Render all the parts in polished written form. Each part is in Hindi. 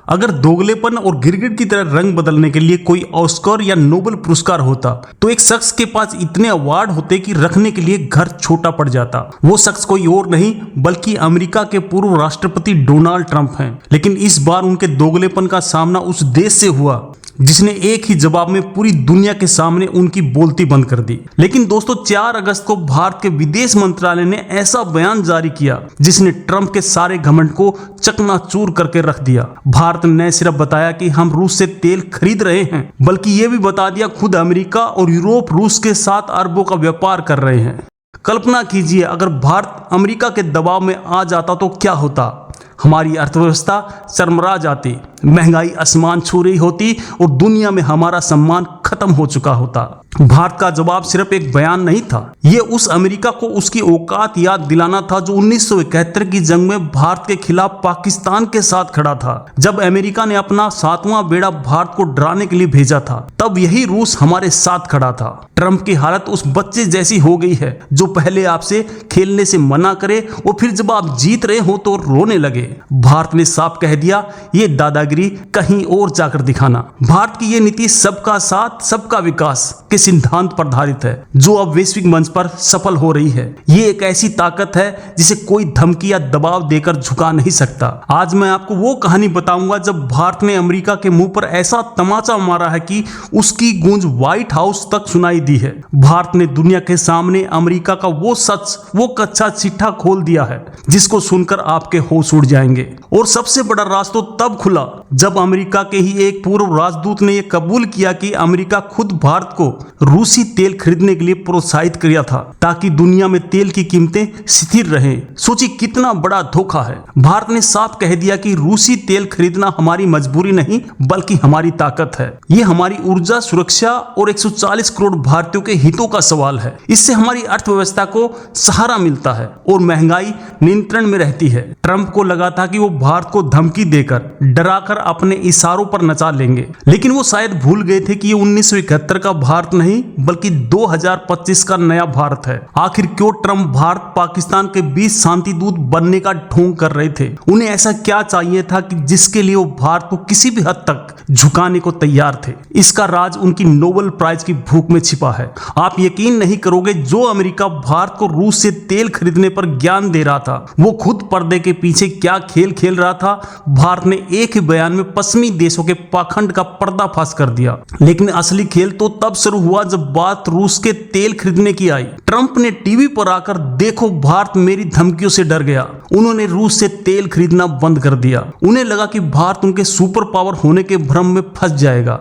अगर दोगलेपन और गिरगिट की तरह रंग बदलने के लिए कोई ऑस्कर या नोबेल पुरस्कार होता तो एक शख्स के पास इतने अवार्ड होते कि रखने के लिए घर छोटा पड़ जाता। वो शख्स कोई और नहीं बल्कि अमेरिका के पूर्व राष्ट्रपति डोनाल्ड ट्रंप हैं। लेकिन इस बार उनके दोगलेपन का सामना उस देश से हुआ जिसने एक ही जवाब में पूरी दुनिया के सामने उनकी बोलती बंद कर दी। लेकिन दोस्तों 4 अगस्त को भारत के विदेश मंत्रालय ने ऐसा बयान जारी किया जिसने ट्रंप के सारे घमंड को चकनाचूर करके रख दिया। भारत ने न सिर्फ बताया कि हम रूस से तेल खरीद रहे हैं बल्कि ये भी बता दिया खुद अमेरिका और यूरोप रूस के साथ अरबों का व्यापार कर रहे हैं। कल्पना कीजिए अगर भारत अमेरिका के दबाव में आ जाता तो क्या होता। हमारी अर्थव्यवस्था चरमरा जाती, महंगाई आसमान छू रही होती और दुनिया में हमारा सम्मान खत्म हो चुका होता। भारत का जवाब सिर्फ एक बयान नहीं था, ये उस अमेरिका को उसकी औकात याद दिलाना था जो 1971 की जंग में भारत के खिलाफ पाकिस्तान के साथ खड़ा था। जब अमेरिका ने अपना 7वां बेड़ा भारत को डराने के लिए भेजा था तब यही रूस हमारे साथ खड़ा था। ट्रंप की हालत उस बच्चे जैसी हो गई है जो पहले आपसे खेलने से मना करे और फिर जब आप जीत रहे हो तो रोने लगे। भारत ने साफ कह दिया ये दादागिरी कहीं और जाकर दिखाना। भारत की ये नीति सबका साथ सबका विकास के सिद्धांत पर आधारित है जो अब वैश्विक मंच पर सफल हो रही है। ये एक ऐसी ताकत है जिसे कोई धमकी या दबाव देकर झुका नहीं सकता। आज मैं आपको वो कहानी बताऊंगा जब भारत ने अमेरिका के मुंह पर ऐसा तमाचा मारा है कि उसकी गूंज व्हाइट हाउस तक सुनाई दी है। भारत ने दुनिया के सामने अमेरिका का वो सच, वो कच्चा चिट्ठा खोल दिया है जिसको सुनकर आपके होश उड़ जाएंगे। और सबसे बड़ा राज तो तब खुला जब अमेरिका के ही एक पूर्व राजदूत ने यह कबूल किया कि अमेरिका खुद भारत को रूसी तेल खरीदने के लिए प्रोत्साहित किया था ताकि दुनिया में तेल की कीमतें स्थिर रहें। सोचिए कितना बड़ा धोखा है। भारत ने साफ कह दिया कि रूसी तेल खरीदना हमारी मजबूरी नहीं बल्कि हमारी ताकत है। ये हमारी ऊर्जा सुरक्षा और 140 करोड़ भारतीयों के हितों का सवाल है। इससे हमारी अर्थव्यवस्था को सहारा मिलता है और महंगाई नियंत्रण में रहती है। ट्रंप को लगा था कि वो भारत को धमकी देकर डराकर अपने इशारों पर नचा लेंगे, लेकिन वो शायद भूल गए थे कि ये 1971 का भारत नहीं बल्कि 2025 का नया भारत है। आखिर क्यों ट्रंप भारत पाकिस्तान के बीच शांति दूत बनने का ढोंग कर रहे थे। उन्हें ऐसा क्या चाहिए था कि जिसके लिए वो भारत को किसी भी हद तक झुकाने को तैयार थे। इसका राज उनकी नोबेल प्राइज की भूख में छिपा है। आप यकीन नहीं करोगे जो अमेरिका भारत को रूस से तेल खरीदने पर ज्ञान दे रहा था वो खुद पर्दे के पीछे क्या खेल खेल रहा था। भारत ने एक ही बयान में पश्चिमी देशों के पाखंड का पर्दाफाश कर दिया। लेकिन असली खेल तो तब शुरू हुआ जब बात रूस के तेल खरीदने की आई। ट्रंप ने टीवी पर आकर देखो भारत मेरी धमकियों से डर गया, उन्होंने रूस से तेल खरीदना बंद कर दिया। उन्हें लगा कि भारत उनके सुपर पावर होने के भ्रम में फंस जाएगा।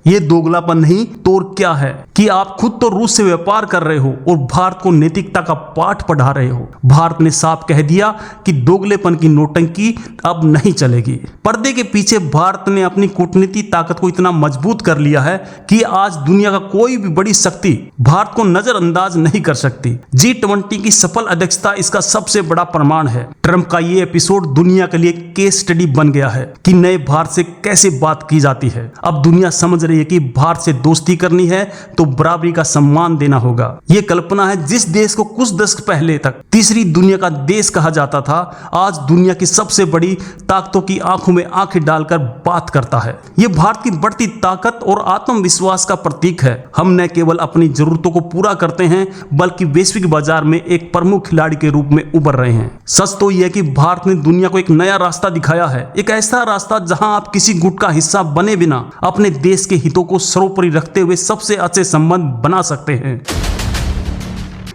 ये दोगलापन नहीं तो और क्या है कि आप खुद तो रूस से व्यापार कर रहे हो और भारत को नैतिकता का पाठ पढ़ा रहे हो। भारत ने साफ कह दिया कि दोगलेपन की नौटंकी अब नहीं चलेगी। पर्दे के पीछे भारत ने अपनी कूटनीतिक ताकत को इतना मजबूत कर लिया है कि आज दुनिया का कोई भी बड़ी शक्ति भारत को नजरअंदाज नहीं कर सकती। G20 की सफल अध्यक्षता इसका सबसे बड़ा प्रमाण है। ट्रंप का ये एपिसोड दुनिया के लिए केस स्टडी बन गया है कि नए भारत से कैसे बात की जाती है। अब दुनिया समझ रही है कि भारत से दोस्ती करनी है तो बराबरी का सम्मान देना होगा। ये कल्पना है जिस देश को कुछ दशक पहले तक तीसरी दुनिया का देश कहा जाता था आज दुनिया की सबसे बड़ी ताकतों की आंखों में आंखें डालकर बात करता है। ये भारत की बढ़ती ताकत और आत्मविश्वास का प्रतीक है। हम न केवल अपनी जरूरतों को पूरा करते हैं बल्कि वैश्विक बाजार में एक प्रमुख खिलाड़ी के रूप में उभर रहे हैं। सच तो यह कि भारत ने दुनिया को एक नया रास्ता दिखाया है, एक ऐसा रास्ता जहां आप किसी गुट का हिस्सा बने बिना अपने देश के हितों को सर्वोपरि रखते हुए सबसे अच्छे संबंध बना सकते हैं।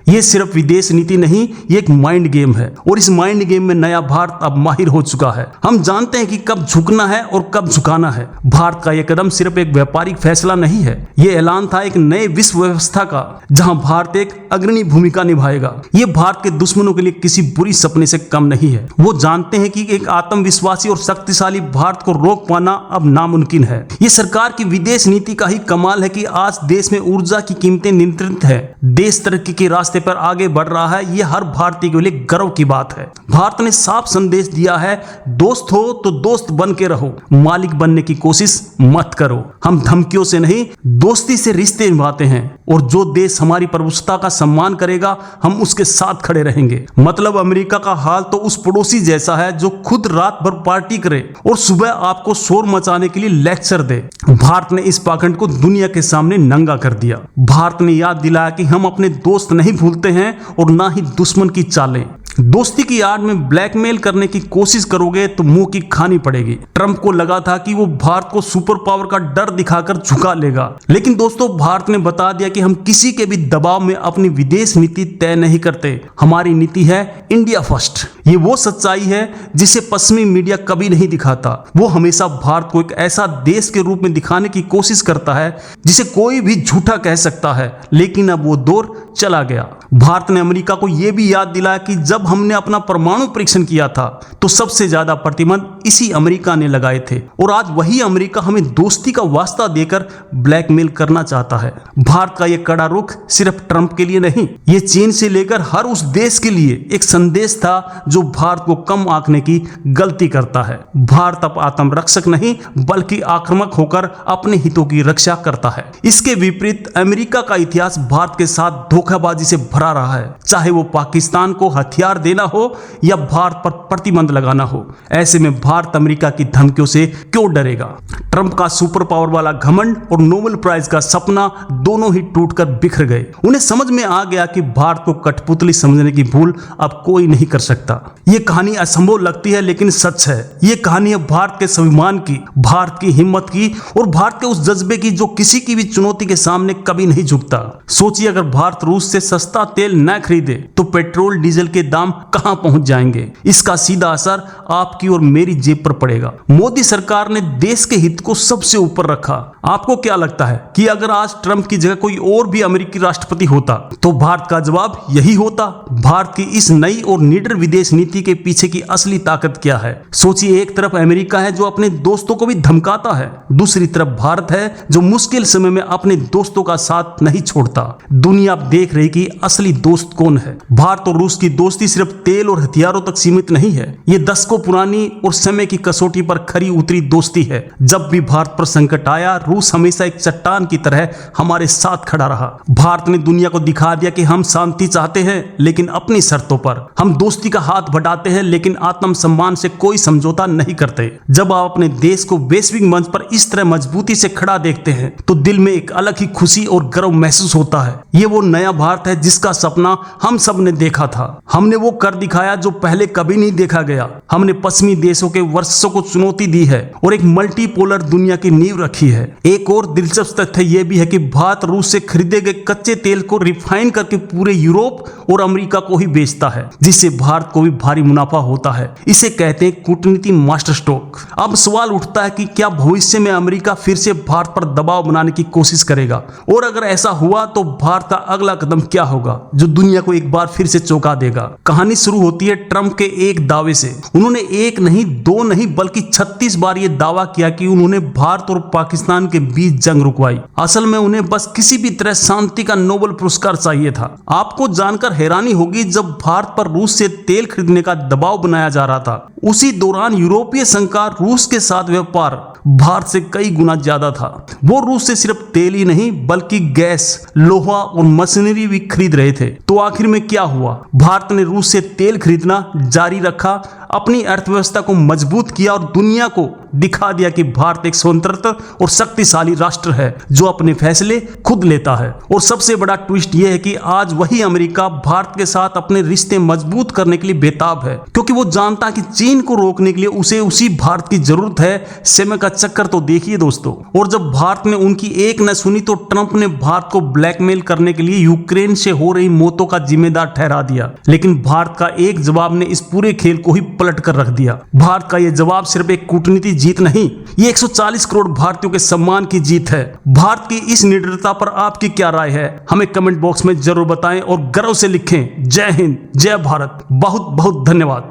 ये सिर्फ विदेश नीति नहीं, ये एक माइंड गेम है और इस माइंड गेम में नया भारत अब माहिर हो चुका है। हम जानते हैं कि कब झुकना है और कब झुकाना है। भारत का यह कदम सिर्फ एक व्यापारिक फैसला नहीं है, ये ऐलान था एक नए विश्व व्यवस्था का जहां भारत एक अग्रणी भूमिका निभाएगा। ये भारत के दुश्मनों के लिए किसी बुरी सपने से कम नहीं है। वो जानते हैं कि एक आत्मविश्वासी और शक्तिशाली भारत को रोक पाना अब नामुमकिन है। ये सरकार की विदेश नीति का ही कमाल है कि आज देश में ऊर्जा की कीमतें नियंत्रित है, देश तरक्की के रास्ते पर आगे बढ़ रहा है। यह हर भारतीय के लिए गर्व की बात है। भारत ने साफ संदेश दिया है, दोस्त हो तो दोस्त बन के रहो, मालिक बनने की कोशिश मत करो। हम धमकियों से नहीं दोस्ती से रिश्ते निभाते हैं और जो देश हमारी प्रभुसत्ता का सम्मान करेगा हम उसके साथ खड़े रहेंगे। मतलब अमेरिका का हाल तो उस पड़ोसी जैसा है जो खुद रात भर पार्टी करे और सुबह आपको शोर मचाने के लिए लेक्चर दे। भारत ने इस पाखंड को दुनिया के सामने नंगा कर दिया। भारत ने याद दिलाया कि हम अपने दोस्त नहीं भूलते हैं और ना ही दुश्मन की चालें। दोस्ती की आड़ में ब्लैकमेल करने की कोशिश करोगे तो मुंह की खानी पड़ेगी। ट्रंप को लगा था कि वो भारत को सुपर पावर का डर दिखाकर झुका लेगा, लेकिन दोस्तों भारत ने बता दिया कि हम किसी के भी दबाव में अपनी विदेश नीति तय नहीं करते। हमारी नीति है इंडिया फर्स्ट। ये वो सच्चाई है जिसे पश्चिमी मीडिया कभी नहीं दिखाता। वो हमेशा भारत को एक ऐसा देश के रूप में दिखाने की कोशिश करता है जिसे कोई भी झूठा कह सकता है, लेकिन अब वो दौर चला गया। भारत ने अमेरिका को यह भी याद दिलाया कि जब हमने अपना परमाणु परीक्षण किया था तो सबसे ज्यादा प्रतिबंध इसी अमेरिका ने लगाए थे, और आज वही अमेरिका हमें दोस्ती का वास्ता देकर ब्लैकमेल करना चाहता है। भारत का यह कड़ा रुख सिर्फ ट्रंप के लिए नहीं, ये चीन से लेकर हर उस देश के लिए एक संदेश था जो भारत को कम आंकने की गलती करता है। भारत अब आत्मरक्षक नहीं बल्कि आक्रामक होकर अपने हितों की रक्षा करता है। इसके विपरीत अमेरिका का इतिहास भारत के साथ धोखाबाजी से भरा रहा है, चाहे वो पाकिस्तान को हथियार देना हो या भारत पर प्रतिबंध लगाना हो। ऐसे में भारत अमेरिका की धमकियों से क्यों डरेगा? ट्रंप का सुपर पावर वाला घमंड और नोबेल प्राइज का सपना दोनों ही टूटकर बिखर गए। उन्हें समझ में आ गया कि भारत को कठपुतली समझने की भूल अब कोई नहीं कर सकता। ये कहानी असंभव लगती है लेकिन सच है। ये कहानी है भारत के स्वाभिमान की, भारत की हिम्मत की और भारत के उस जज्बे की जो किसी की भी चुनौती के सामने कभी नहीं झुकता। सोचिए अगर भारत रूस से सस्ता तेल न खरीदे तो पेट्रोल डीजल के दाम कहां पहुंच जाएंगे। इसका सीधा असर आपकी और मेरी जेब पर पड़ेगा। मोदी सरकार ने देश के हित को सबसे ऊपर रखा। आपको क्या लगता है कि अगर आज ट्रंप की जगह कोई और भी अमेरिकी राष्ट्रपति होता तो भारत का जवाब यही होता? भारत की इस नई और निडर विदेश नीति के पीछे की असली ताकत क्या है? सोचिए, एक तरफ अमेरिका है जो अपने दोस्तों को भी धमकाता है, दूसरी तरफ भारत है जो मुश्किल समय में अपने दोस्तों का साथ नहीं छोड़ता। दुनिया अब देख रही कि असली दोस्त कौन है। भारत और रूस की दोस्ती सिर्फ तेल और हथियारों तक सीमित नहीं है, ये दशकों पुरानी और समय की कसौटी पर खरी उतरी दोस्ती है। जब भी भारत पर संकट आया, रूस हमेशा एक चट्टान की तरह हमारे साथ खड़ा रहा। भारत ने दुनिया को दिखा दिया कि हम शांति चाहते हैं लेकिन अपनी शर्तों पर। हम दोस्ती का हाथ बढ़ाते हैं लेकिन आत्मसम्मान से कोई समझौता नहीं करते। जब आप अपने देश को वैश्विक मंच पर इस तरह मजबूती से खड़ा देखते हैं तो दिल में एक अलग ही खुशी और गर्व महसूस होता है। ये वो नया भारत है जिसका सपना हम सब ने देखा था। हमने वो कर दिखाया जो पहले कभी नहीं देखा गया। हमने पश्चिमी देशों के वर्चस्व को चुनौती दी है और एक मल्टीपोलर दुनिया की नींव रखी है। एक और दिलचस्प तथ्य यह भी है कि भारत रूस से खरीदे गए कच्चे तेल को रिफाइन करके पूरे यूरोप और अमेरिका को ही बेचता है, जिससे भारत को भी भारी मुनाफा होता है। इसे कहते हैं कूटनीति मास्टर स्ट्रोक। अब सवाल उठता है कि क्या भविष्य में अमेरिका फिर से भारत पर दबाव बनाने की कोशिश करेगा, और अगर ऐसा हुआ तो भारत का अगला कदम क्या होगा जो दुनिया को एक बार फिर से चौंका देगा? कहानी शुरू होती है ट्रंप के एक दावे से। उन्होंने एक नहीं, दो नहीं बल्कि 36 बार यह दावा किया कि उन्होंने भारत और पाकिस्तान के बीच जंग रुकवाई। असल में उन्हें बस किसी भी तरह शांति का नोबेल पुरस्कार चाहिए था। आपको जानकर हैरानी होगी, जब भारत पर रूस से तेल खरीदने का दबाव बनाया जा रहा था उसी दौरान यूरोपीय संघ का रूस के साथ व्यापार भारत से कई गुना ज्यादा था। वो रूस से सिर्फ तेल ही नहीं बल्कि गैस, लोहा और मशीनरी भी खरीद रहे थे। तो आखिर में क्या हुआ? भारत ने रूस से तेल खरीदना जारी रखा, अपनी अर्थव्यवस्था को मजबूत किया और दुनिया को दिखा दिया कि भारत एक स्वतंत्र और शक्तिशाली राष्ट्र है जो अपने फैसले खुद लेता है। और सबसे बड़ा ट्विस्ट यह है कि आज वही अमेरिका भारत के साथ अपने रिश्ते मजबूत करने के लिए बेताब है, क्योंकि वो जानता है कि चीन को रोकने के लिए उसे उसी भारत की जरूरत है। समय का चक्कर तो देखिए दोस्तों। और जब भारत ने उनकी एक न सुनी तो ट्रंप ने भारत को ब्लैकमेल करने के लिए यूक्रेन से हो रही मौतों का जिम्मेदार ठहरा दिया। लेकिन भारत का एक जवाब ने इस पूरे खेल को ही पलट कर रख दिया। भारत का यह जवाब सिर्फ एक कूटनीति जीत नहीं, ये 140 करोड़ भारतीयों के सम्मान की जीत है। भारत की इस निडरता पर आपकी क्या राय है? हमें कमेंट बॉक्स में जरूर बताएं और गर्व से लिखें। जय हिंद, जय भारत। बहुत बहुत धन्यवाद।